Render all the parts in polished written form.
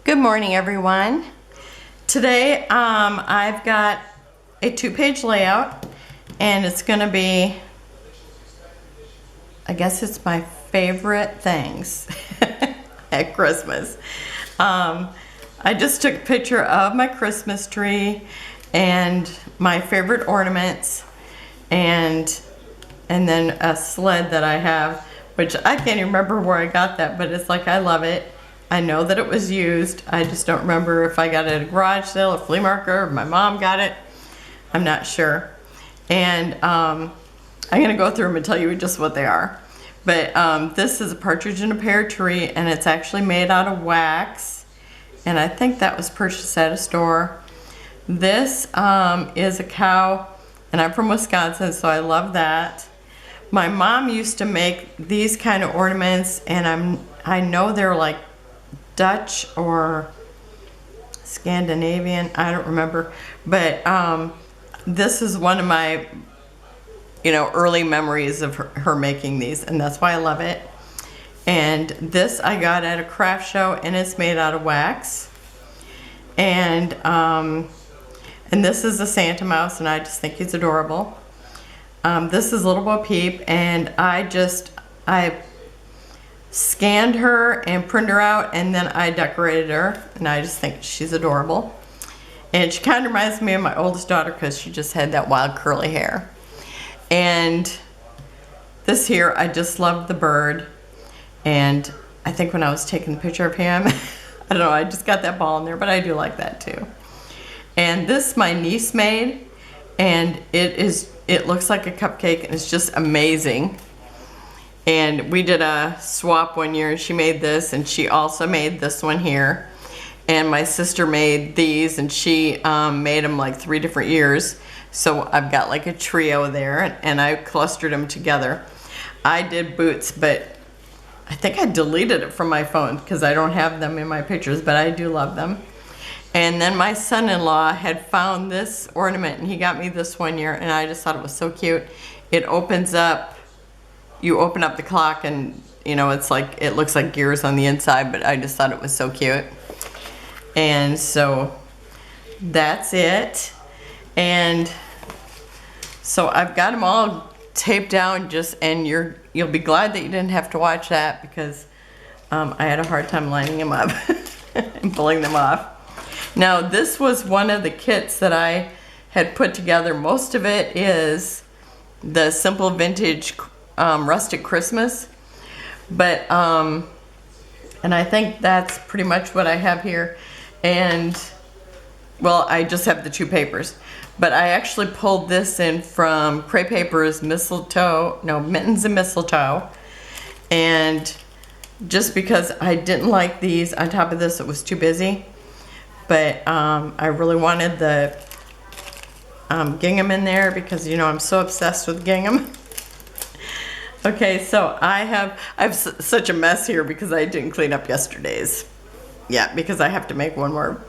Good morning, everyone. Today I've got a 2-page layout, and it's going to be, I guess it's my favorite things at Christmas. I just took a picture of my Christmas tree and my favorite ornaments, and then a sled that I have, which I can't even remember where I got that, but it's like, I love it. I know that it was used. I just don't remember if I got it at a garage sale, a flea market, or my mom got it. I'm not sure. And I'm gonna go through them and tell you just what they are. But this is a partridge in a pear tree, and it's actually made out of wax. And I think that was purchased at a store. This is a cow, and I'm from Wisconsin, so I love that. My mom used to make these kind of ornaments, and I know they're like Dutch or Scandinavian, I don't remember, but this is one of my early memories of her making these, and that's why I love it. And this I got at a craft show, and it's made out of wax. And this is a Santa mouse, and I just think he's adorable. This is Little Bo Peep, and I scanned her and printed her out, and then I decorated her, and I just think she's adorable. And she kind of reminds me of my oldest daughter because she just had that wild curly hair. And this here, I just love the bird, and I think when I was taking the picture of him, I don't know, I just got that ball in there, but I do like that too. And this my niece made, and it looks like a cupcake, and it's just amazing. And we did a swap one year, and she made this, and she also made this one here. And my sister made these, and she made them like 3 different years. So I've got like a trio there, and I clustered them together. I did boots, but I think I deleted it from my phone because I don't have them in my pictures, but I do love them. And then my son-in-law had found this ornament, and he got me this one year, and I just thought it was so cute. It opens up. You open up the clock, and it's like, it looks like gears on the inside, but I just thought it was so cute. And so that's it. And so I've got them all taped down, and you'll be glad that you didn't have to watch that, because I had a hard time lining them up and pulling them off. Now, this was one of the kits that I had put together. Most of it is the simple vintage Rustic Christmas, but and I think that's pretty much what I have here. And well, I just have the 2 papers, but I actually pulled this in from Cray Paper's Mittens and Mistletoe, and just because I didn't like these on top of this, it was too busy. But I really wanted the gingham in there because I'm so obsessed with gingham. Okay, so I have such a mess here because I didn't clean up yesterday's. Yeah, because I have to make one more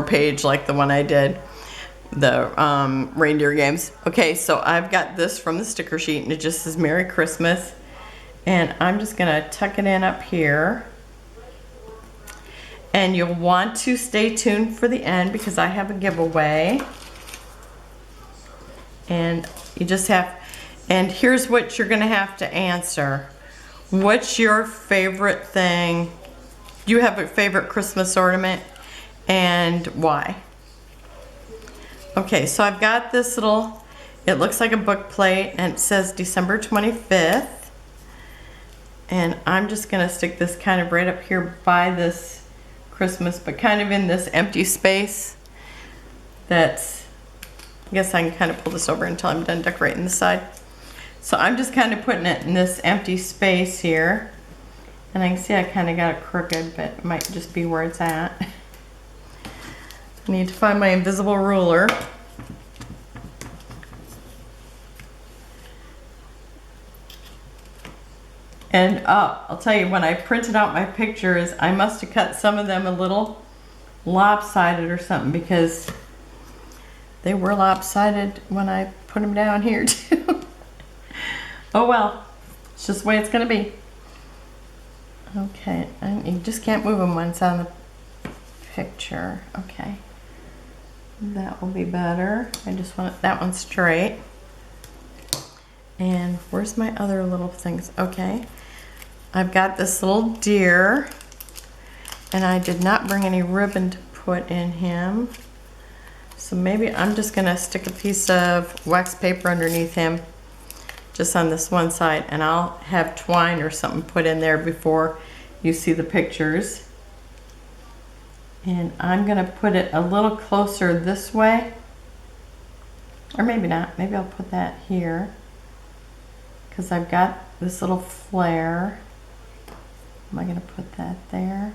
page like the one I did, the reindeer games. Okay, so I've got this from the sticker sheet, and it just says Merry Christmas, and I'm just gonna tuck it in up here. And you'll want to stay tuned for the end because I have a giveaway. And you just have, and here's what you're gonna have to answer. What's your favorite thing? Do you have a favorite Christmas ornament, and why? Okay, so I've got this little, it looks like a book plate, and it says December 25th. And I'm just gonna stick this kind of right up here by this Christmas, but kind of in this empty space. I guess I can kind of pull this over until I'm done decorating the side. So I'm just kind of putting it in this empty space here. And I can see I kind of got it crooked, but it might just be where it's at. I need to find my invisible ruler. And I'll tell you, when I printed out my pictures, I must have cut some of them a little lopsided or something, because they were lopsided when I put them down here too. Oh well, it's just the way it's gonna be. Okay, and you just can't move them when it's on the picture. Okay, that will be better. I just want that one straight. And where's my other little things? Okay, I've got this little deer, and I did not bring any ribbon to put in him. So maybe I'm just gonna stick a piece of wax paper underneath him, just on this one side, and I'll have twine or something put in there before you see the pictures. And I'm gonna put it a little closer this way, or maybe not, maybe I'll put that here, because I've got this little flare. Am I gonna put that there?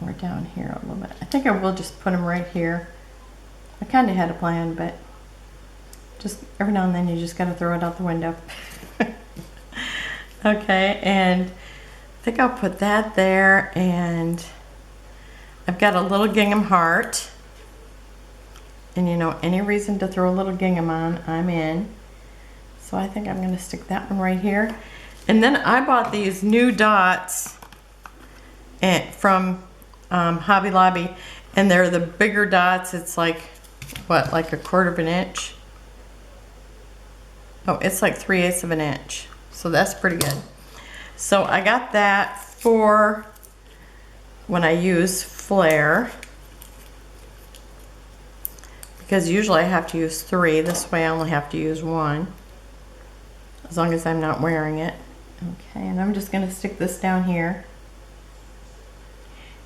Or down here a little bit. I think I will just put them right here. I kind of had a plan, but just every now and then you just got to throw it out the window. Okay, and I think I'll put that there, and I've got a little gingham heart. And you know, any reason to throw a little gingham on, I'm in. So I think I'm going to stick that one right here. And then I bought these new dots from Hobby Lobby, and they're the bigger dots. It's like, what, like 1/4 of an inch? Oh, it's like 3/8 of an inch. So that's pretty good. So I got that for when I use flare, because usually I have to use 3. This way I only have to use 1, as long as I'm not wearing it. Okay, and I'm just going to stick this down here.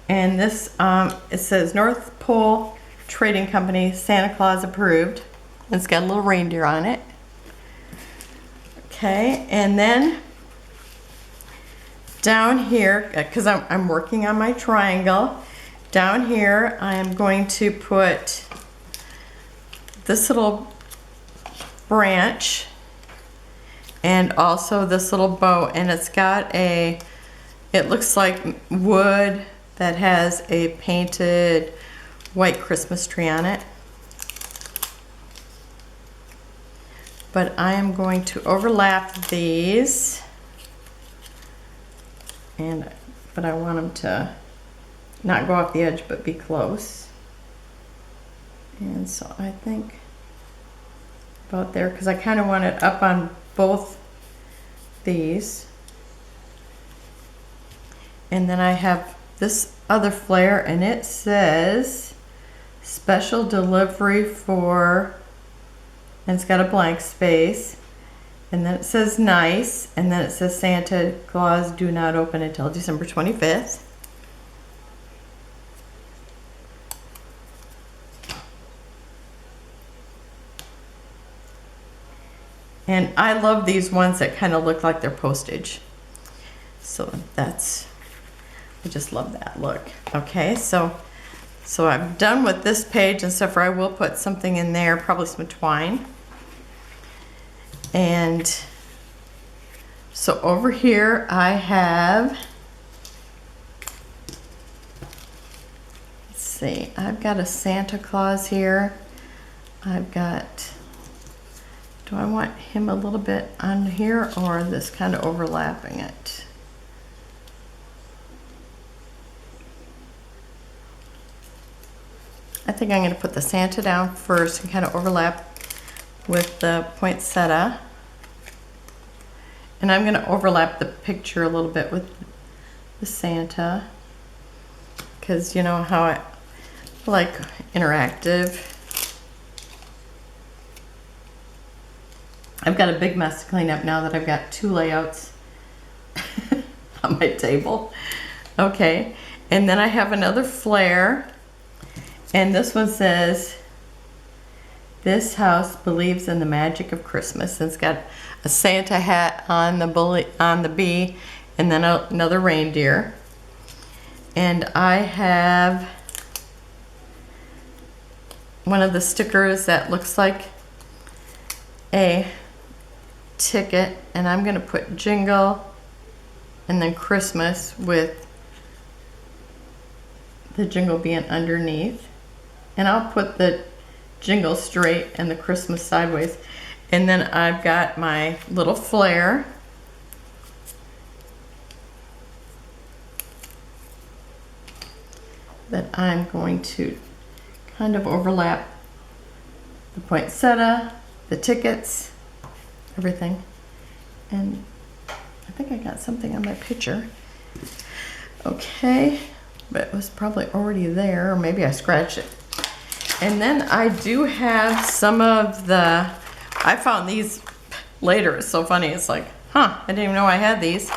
And this, it says North Pole Trading Company, Santa Claus approved. It's got a little reindeer on it. Okay, and then down here, because I'm working on my triangle, down here I am going to put this little branch and also this little bow, and it's got a, it looks like wood that has a painted white Christmas tree on it. But I am going to overlap these, but I want them to not go off the edge but be close. And so I think about there, because I kind of want it up on both these. And then I have this other flare, and it says special delivery for, and it's got a blank space, and then it says nice, and then it says Santa Claus do not open until December 25th. And I love these ones that kind of look like they're postage. So that's, I just love that look. Okay, so I'm done with this page and stuff, or I will put something in there, probably some twine. And so over here I have, let's see, I've got a Santa Claus here. I've got, do I want him a little bit on here, or this kind of overlapping it? I think I'm going to put the Santa down first and kind of overlap with the poinsettia. And I'm going to overlap the picture a little bit with the Santa, because you know how I like interactive. I've got a big mess to clean up now that I've got 2 layouts on my table. Okay, and then I have another flare. And this one says, this house believes in the magic of Christmas. And it's got a Santa hat on the bee, and then another reindeer. And I have one of the stickers that looks like a ticket, and I'm going to put jingle and then Christmas, with the jingle being underneath. And I'll put the jingle straight and the Christmas sideways. And then I've got my little flare. that I'm going to kind of overlap the poinsettia, the tickets, everything. And I think I got something on my picture. Okay, but it was probably already there, or maybe I scratched it. And then I do have some of the, I found these later. It's so funny. It's like, huh, I didn't even know I had these.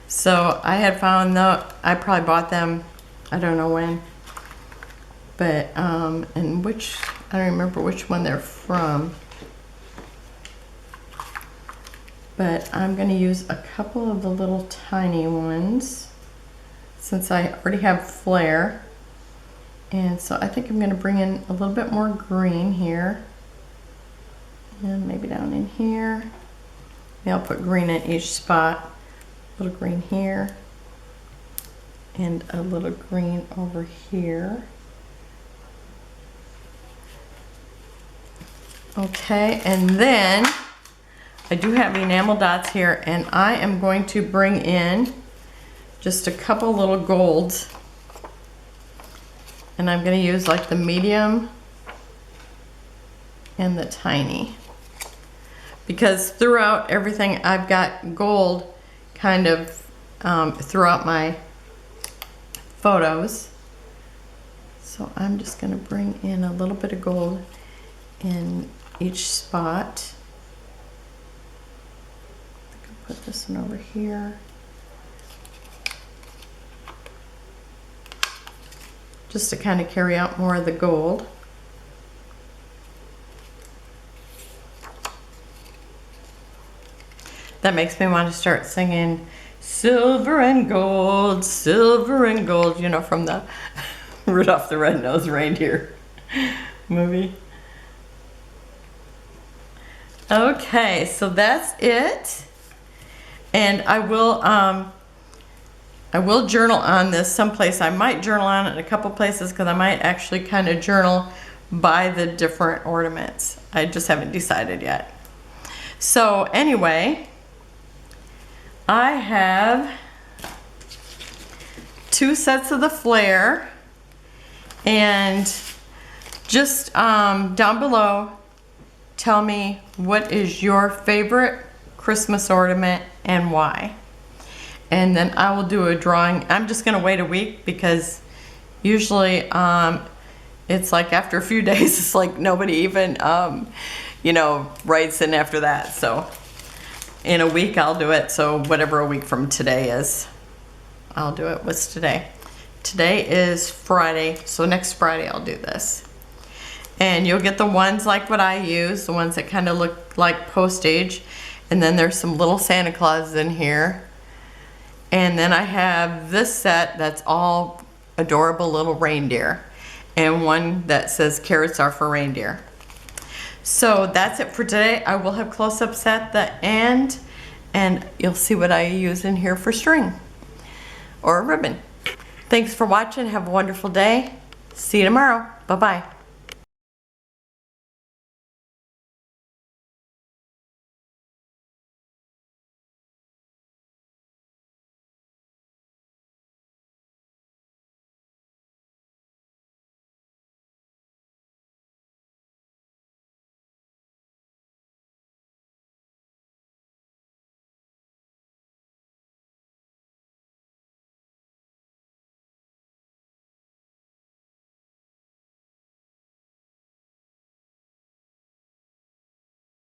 So I had found I probably bought them, I don't know when. But, and which, I don't remember which one they're from. But I'm going to use a couple of the little tiny ones since I already have flare. And so I think I'm going to bring in a little bit more green here. And maybe down in here. Maybe I'll put green in each spot. A little green here. And a little green over here. Okay, and then I do have enamel dots here, and I am going to bring in just a couple little golds. And I'm going to use like the medium and the tiny. Because throughout everything I've got gold kind of throughout my photos. So I'm just going to bring in a little bit of gold in each spot. I can put this one over here. Just to kind of carry out more of the gold. That makes me want to start singing silver and gold, you know, from the Rudolph the Red-Nosed Reindeer movie. Okay, so that's it. And I will journal on this someplace. I might journal on it in a couple places because I might actually kind of journal by the different ornaments. I just haven't decided yet. So anyway, I have 2 sets of the flare, and just down below, tell me what is your favorite Christmas ornament and why. And then I will do a drawing. I'm just gonna wait a week because usually it's like after a few days, it's like nobody even, you know, writes in after that. So in a week I'll do it. So whatever a week from today is, I'll do it. What's today? Today is Friday. So next Friday I'll do this. And you'll get the ones like what I use, the ones that kind of look like postage. And then there's some little Santa Claus in here. And then I have this set that's all adorable little reindeer. And one that says carrots are for reindeer. So that's it for today. I will have close-ups at the end. And you'll see what I use in here for string. Or a ribbon. Thanks for watching. Have a wonderful day. See you tomorrow. Bye-bye.